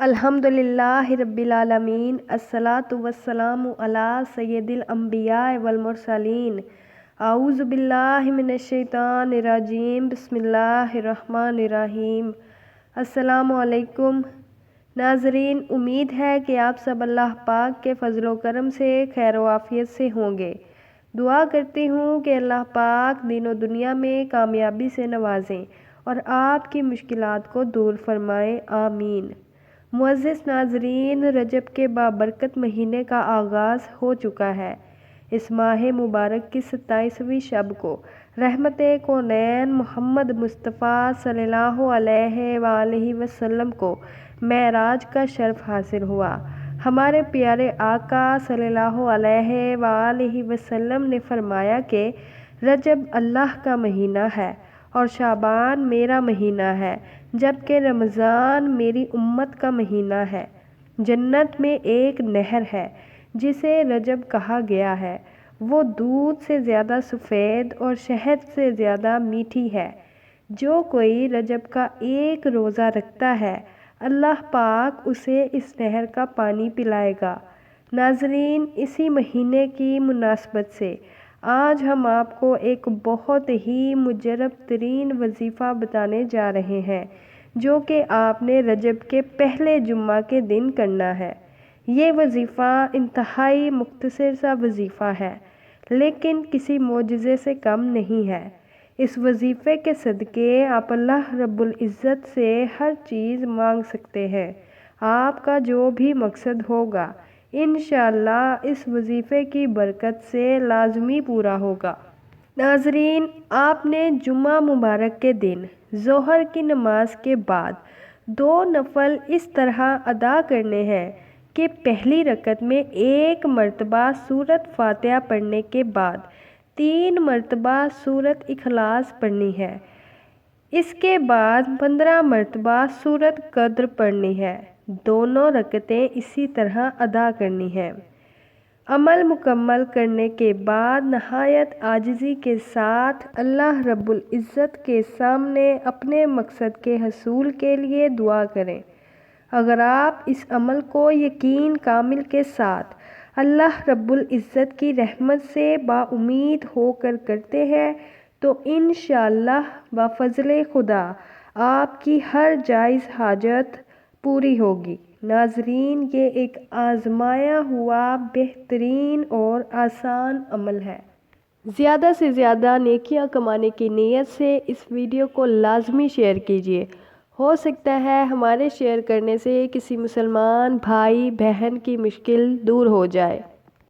الحمدللہ رب العالمین، الصلاۃ والسلام علی سید الانبیاء والمرسلین۔ اعوذ باللہ من الشیطان الرجیم، بسم اللہ الرحمن الرحیم۔ السلام علیکم ناظرین، امید ہے کہ آپ سب اللہ پاک کے فضل و کرم سے خیر و عافیت سے ہوں گے۔ دعا کرتی ہوں کہ اللہ پاک دین و دنیا میں کامیابی سے نوازیں اور آپ کی مشکلات کو دور فرمائیں، آمین۔ معزز ناظرین، رجب کے بابرکت مہینے کا آغاز ہو چکا ہے۔ اس ماہ مبارک کی 27ویں شب کو رحمت کونین محمد مصطفیٰ صلی اللہ علیہ وآلہ وسلم کو معراج کا شرف حاصل ہوا۔ ہمارے پیارے آقا صلی اللہ علیہ وآلہ وسلم نے فرمایا کہ رجب اللہ کا مہینہ ہے اور شعبان میرا مہینہ ہے، جبکہ رمضان میری امت کا مہینہ ہے۔ جنت میں ایک نہر ہے جسے رجب کہا گیا ہے، وہ دودھ سے زیادہ سفید اور شہد سے زیادہ میٹھی ہے۔ جو کوئی رجب کا ایک روزہ رکھتا ہے، اللہ پاک اسے اس نہر کا پانی پلائے گا۔ ناظرین، اسی مہینے کی مناسبت سے آج ہم آپ کو ایک بہت ہی مجرب ترین وظیفہ بتانے جا رہے ہیں، جو کہ آپ نے رجب کے پہلے جمعہ کے دن کرنا ہے۔ یہ وظیفہ انتہائی مختصر سا وظیفہ ہے، لیکن کسی معجزے سے کم نہیں ہے۔ اس وظیفے کے صدقے آپ اللہ رب العزت سے ہر چیز مانگ سکتے ہیں۔ آپ کا جو بھی مقصد ہوگا، انشاءاللہ اس وظیفے کی برکت سے لازمی پورا ہوگا۔ ناظرین، آپ نے جمعہ مبارک کے دن ظہر کی نماز کے بعد 2 نفل اس طرح ادا کرنے ہیں کہ پہلی رکعت میں 1 مرتبہ سورۃ فاتحہ پڑھنے کے بعد 3 مرتبہ سورۃ اخلاص پڑھنی ہے۔ اس کے بعد 15 مرتبہ سورۃ قدر پڑھنی ہے۔ دونوں رکعتیں اسی طرح ادا کرنی ہیں۔ عمل مکمل کرنے کے بعد نہایت عاجزی کے ساتھ اللہ رب العزت کے سامنے اپنے مقصد کے حصول کے لیے دعا کریں۔ اگر آپ اس عمل کو یقین کامل کے ساتھ اللہ رب العزت کی رحمت سے باامید ہو کر کرتے ہیں تو انشاءاللہ بفضل خدا آپ کی ہر جائز حاجت پوری ہوگی۔ ناظرین، یہ ایک آزمایا ہوا بہترین اور آسان عمل ہے۔ زیادہ سے زیادہ نیکیاں کمانے کی نیت سے اس ویڈیو کو لازمی شیئر کیجیے۔ ہو سکتا ہے ہمارے شیئر کرنے سے کسی مسلمان بھائی بہن کی مشکل دور ہو جائے۔